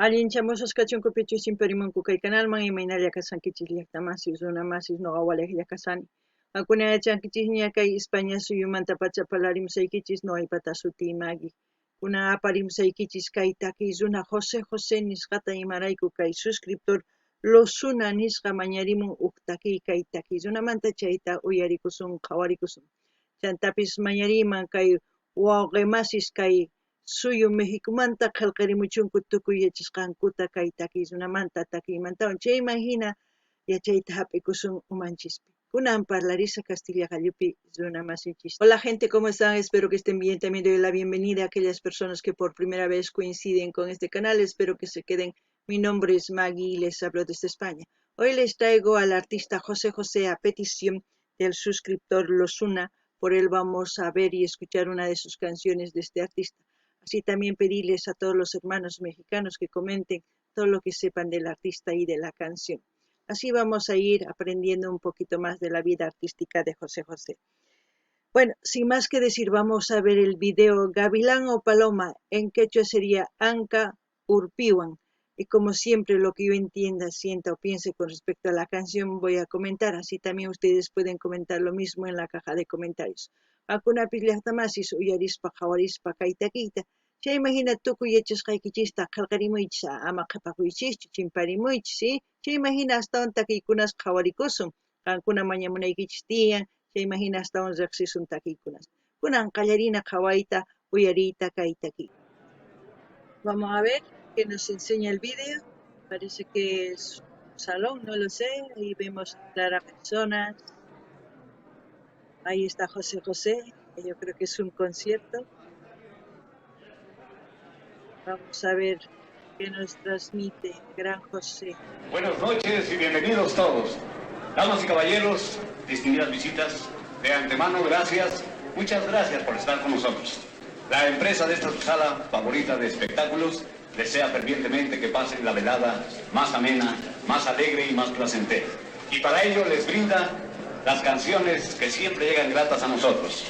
Allinchamusas kachunkupichu simparimunku kay kanalman imaynalla kasankichis llaqtamasis runamasis noqa waliqlla kasani. Hakuna yachankichikña kay España suyumanta pachapallarimsaykichis noqaypata sutiymaki. Kunan aparimsaykichis kay takiy runa José nisqata imarayku kay suscriptor Losuna nisqa mañarimun huk takiy kay takiy runamanta chayta uyarikusun qhawarikusun. Chantapis mañariyman kay wawqimasis kay suyu Mexicomanta qillqirimuchunku tukuy yachasqankuta kay takiy runamanta takiymantawan chayman hina yachayta hap'ikusun umanchispi. Kunan parlarisa Castilla Gallupi runa masinchis. Hola gente, ¿cómo están? Espero que estén bien. También doy la bienvenida a aquellas personas que por primera vez coinciden con este canal. Espero que se queden. Mi nombre es Maggie y les hablo desde España. Hoy les traigo al artista José a petición del suscriptor Losuna. Por él vamos a ver y escuchar una de sus canciones de este artista. Así también pedirles a todos los hermanos mexicanos que comenten todo lo que sepan del artista y de la canción. Así vamos a ir aprendiendo un poquito más de la vida artística de José. Bueno, sin más que decir, vamos a ver el video Gavilán o Paloma. En quechua sería Anca Urpiwan. Y como siempre, lo que yo entienda, sienta o piense con respecto a la canción, voy a comentar. Así también ustedes pueden comentar lo mismo en la caja de comentarios. Akuna pislaqtamasis uyarispa qawarispa kaytakiita. Chay imagina tukuy yachasqaykichista qillqarimuychis ama qhipakuychischu chimparimuychis, ¿sí? Chay imagina astawan takiykunas qhawarikusun. Qankuna mañamunaykichis tiyan, chay imagina astawan riqsisun takiykunas. Kunan qallarina qhawayta uyariyta kaytaki. Vamos a ver qué nos enseña el video. Parece que es un salón, no lo sé. Ahí vemos claras personas. Ahí está José, que yo creo que es un concierto. Vamos a ver qué nos transmite Gran José. Buenas noches y bienvenidos todos. Damas y caballeros, distinguidas visitas, de antemano gracias, muchas gracias por estar con nosotros. La empresa de esta sala favorita de espectáculos desea fervientemente que pasen la velada más amena, más alegre y más placentera. Y para ello les brinda las canciones que siempre llegan gratas a nosotros.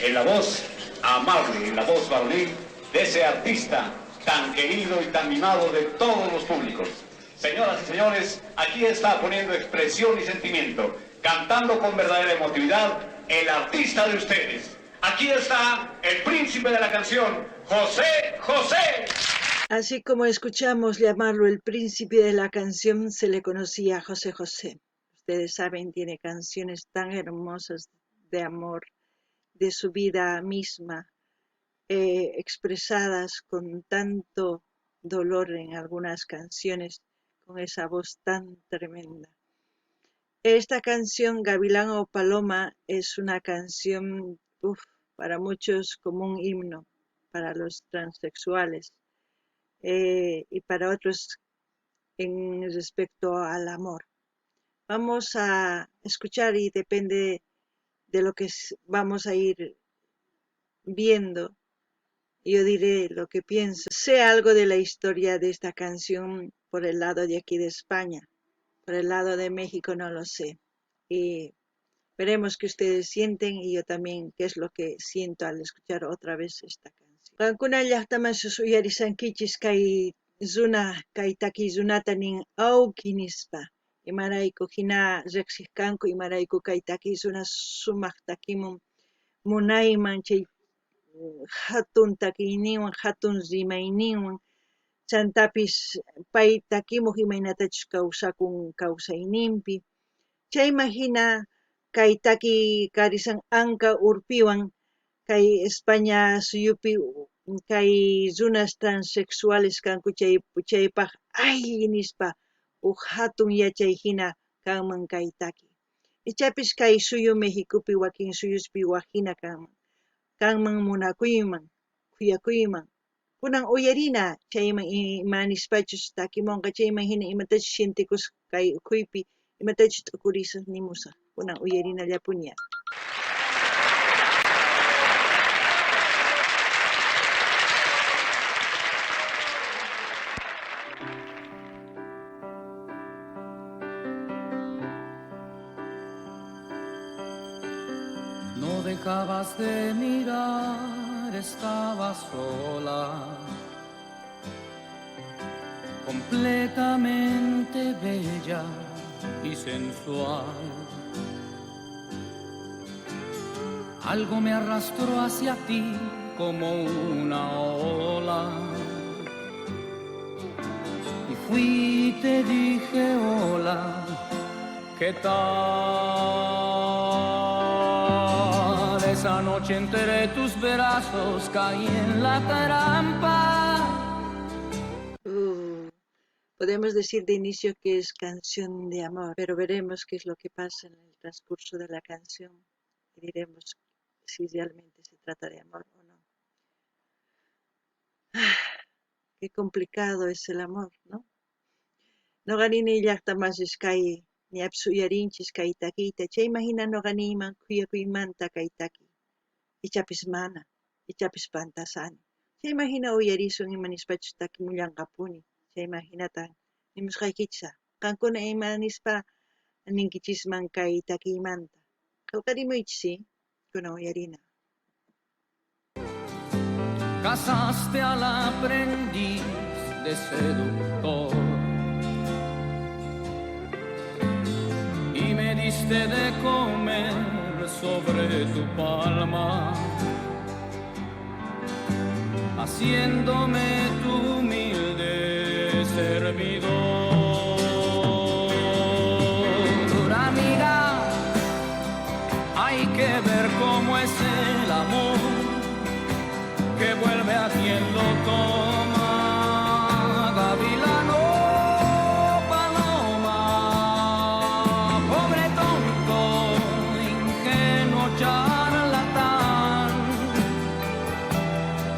En la voz amable, en la voz varonil de ese artista tan querido y tan mimado de todos los públicos. Señoras y señores, aquí está poniendo expresión y sentimiento, cantando con verdadera emotividad, el artista de ustedes. Aquí está el príncipe de la canción, José. Así como escuchamos llamarlo el príncipe de la canción, se le conocía a José. Ustedes saben, tiene canciones tan hermosas de amor, de su vida misma, expresadas con tanto dolor en algunas canciones, con esa voz tan tremenda. Esta canción, Gavilán o Paloma, es una canción para muchos como un himno, para los transexuales y para otros en respecto al amor. Vamos a escuchar y depende de lo que vamos a ir viendo. Yo diré lo que pienso. Sé algo de la historia de esta canción por el lado de aquí de España. Por el lado de México no lo sé. Y veremos qué ustedes sienten y yo también qué es lo que siento al escuchar otra vez esta canción. Qankuna llaqtaman uyarisankichis kay runa kay takiy runata nin awki nispa. Imarayku hina riqsik kanku, imarayku kay takiy runa sumaq takimun munayman chay hatun takiyninwan, hatun rimayninwan, chantapis pay takimuq imaynatachus kawsakun kawsayninpi. Chayman hina kay takiy karisan Anca Urpiwan, kay España suyupi kay runas transexuales kanku chaypaq alli nispa huk hatun yachay hina kanman kay takiy. Ichapis kay suyu Mexicopi wakin suyuspi waqhina kanman munakuyman, kuyakuyman. Kunan uyarina chayman imanispachus takimunqa chayman hina imatachus sientikus kay ukhuypi imatachus t'ukurisaq nimusaq. Kunan uyarinallapuña. No dejabas de mirar, estabas sola. completamente bella y sensual. Algo me arrastró hacia ti como una ola. Y fui y te dije hola, ¿qué tal? Esa noche entre tus brazos caí en la trampa. Podemos decir de inicio que es canción de amor, pero veremos qué es lo que pasa en el transcurso de la canción y diremos si realmente se trata de amor o no. Qué complicado es el amor, ¿no? Noqanini llaqtamasich kay ñapsuyarinchis kay takiyta, chay imagina noqaniman kuyakuymanta kay taki, ichapis mana, ichapis pantasani. Chay imagina uyarisun imanispachu takimullanqapuni, chay imaginata nimusqaykichá, qankuna imanispa ninkichisman kay takiymanta. Qillqarimuychis, kunan uyarina. Casaste al aprendiz de seductor y me diste de comer sobre tu palma, haciéndome tu humilde servidor. Amiga, hay que ver cómo es el amor que vuelve a quien lo toma. Gavilano, paloma, pobre tonto, ingenuo charlatán,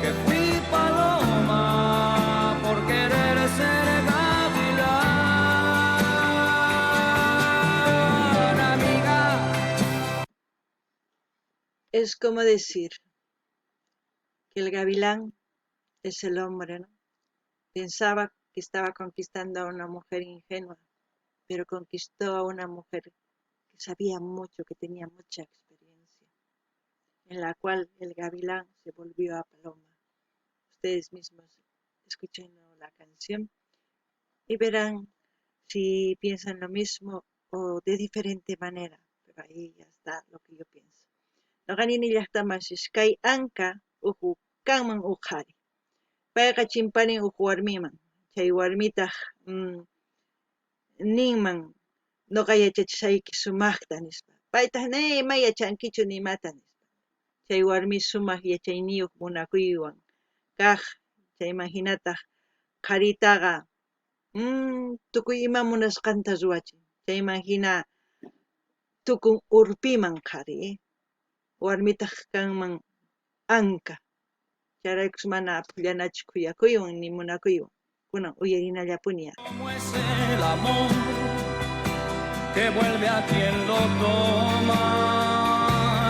que fui paloma por querer ser gavilán. Amiga. Es como decir que el gavilán es el hombre, ¿no? Pensaba que estaba conquistando a una mujer ingenua, pero conquistó a una mujer que sabía mucho, que tenía mucha experiencia, en la cual el gavilán se volvió a paloma. Ustedes mismos escuchen la canción y verán si piensan lo mismo o de diferente manera, pero ahí ya está lo que yo pienso. Noqanini llaqtamasish kay anka uhu kanman uqhari. Payqa chimparin uku warmiman. Chay warmitaq ninman noqa yachachishayki sumaqta nispa. Paytaq ima yachankichu nimata nispa. Chay warmi sumaq yachayniyuq munakuywan kaq. Chay imahinataq qharitaqa tukuy ima munasqanta ruwachin. Chay imagina tukun urpiman qhari. Warmitaq kanman anka. Charaykus mana apurllanachu kuyakuywan ni munakuywan. Kunan uyarinallapuni. Como es el amor que vuelve a quien lo toma.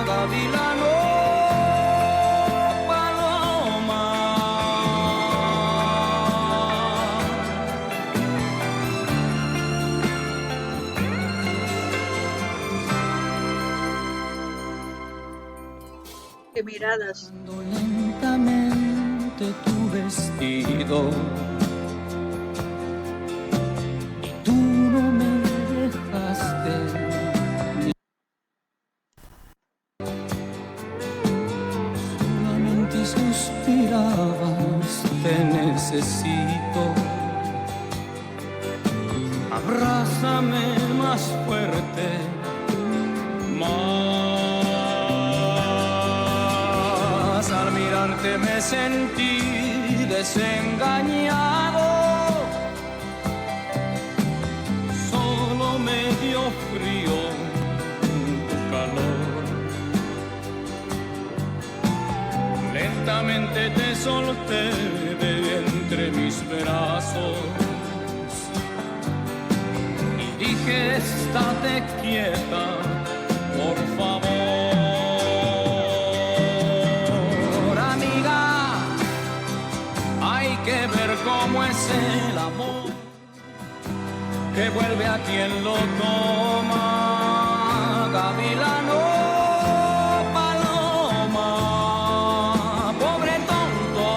Gavilano, paloma. Qué miradas. Lentamente tu vestido y tú no me dejaste. Solamente suspirabas, te necesito. Abrázame más fuerte, más. Al mirarte me sentí desengañado, solo me dio frío tu calor. Lentamente te solté de entre mis brazos y dije, estate quieta, por favor. Amiga, hay que ver cómo es el amor que vuelve a quien lo toma. Gavilano, paloma, pobre tonto,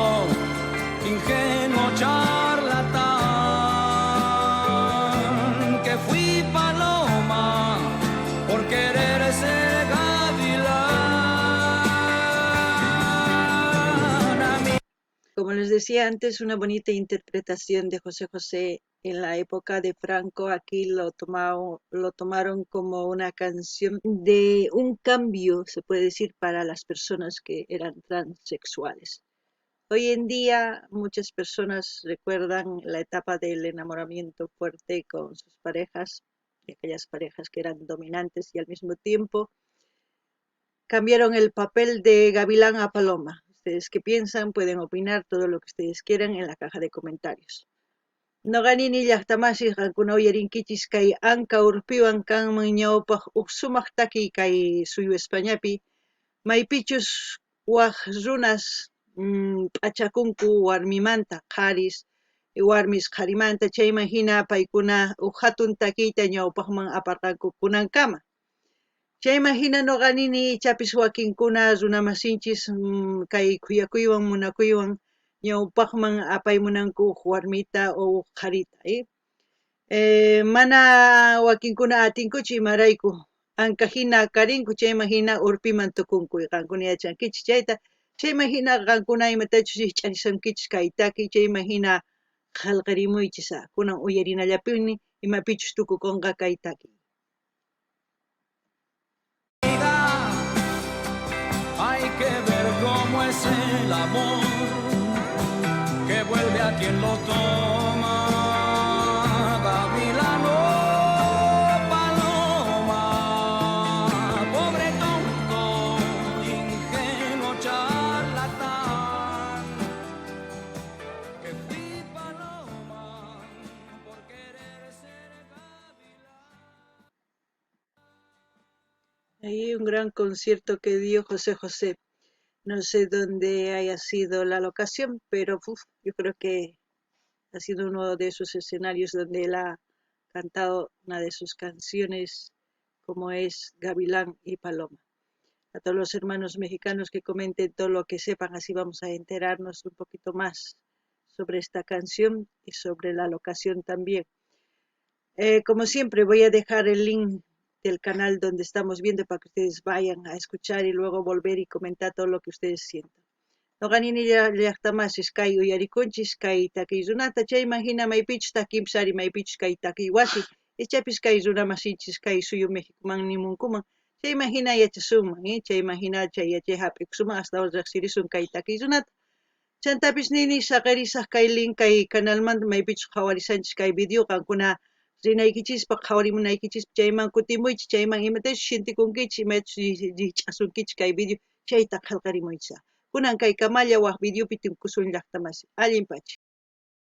ingenuo charlatán. decía antes, una bonita interpretación de José José. En la época de Franco, aquí lo tomaron como una canción de un cambio, se puede decir, para las personas que eran transexuales. Hoy en día muchas personas recuerdan la etapa del enamoramiento fuerte con sus parejas, aquellas parejas que eran dominantes y al mismo tiempo cambiaron el papel de gavilán a paloma. Ustedes qué piensan, pueden opinar todo lo que ustedes quieran en la caja de comentarios. Noqanini llaqtamasiq qankuna uyarinkichis kay anka urpiwan kanman ñawpaq huk sumaq taki kay suyu Españapi, maypichus waq runas p'achakunku warmimanta qaris, warmis qarimanta, chayman hina paykuna huk hatun takiyta ñawpaqman aparqanku kunankama. Chayman hina noqanini ichapis wakinkuna runamasinchis kay kuyakuywan munakuywan ñawpaqman apaymunanku huk warmita o huk qarita, mana wakinkuna atinkuchu imarayku anka hina karinku, chayman hina urpiman tukunku qankuna yachankichis chayta, chayman hina qankuna imatachus ch'arisankichis kay taki, chayman hina qallqirimuychis kunan uyarinallapimi imapichus tukukunqa kay taki. Hay que ver cómo es el amor que vuelve a quien lo toma. Gavilano, paloma, pobre tonto, ingenuo charlatán, que fui paloma por querer ser gavilán. Hay un gran concierto que dio José José. No sé dónde haya sido la locación, pero yo creo que ha sido uno de esos escenarios donde él ha cantado una de sus canciones, como es Gavilán y Paloma. A todos los hermanos mexicanos que comenten todo lo que sepan, así vamos a enterarnos un poquito más sobre esta canción y sobre la locación también. Como siempre, voy a dejar el link del canal donde estamos viendo para que ustedes vayan a escuchar y luego volver y comentar todo lo que ustedes sientan. Noqanini llaqtamasis kay uyarikunchis kay takiy runata, chayman hina maypichus takipis maypichus kay takiy wasi, ichapis kay runamasinchis kay suyu Méxicoman nimunkuman, chayman hina yachasunman, chayman hina chay yachay hap'ikusunman hasta riqsirisun kay takiy runata. Chantapis nini saqarisaq kay link kay canalmanta maypichus qhawarisanchis kay video qankuna rinaykichis qhawarimunaykichis chayman kutimuychis, chayman imatachu shintikunkichis, imatachu riqch'asunkichis kay video, chayta qillqarimuychis. Kunan kay kamalla waq videopi tinkusun llaqtamasi. Allinpachi.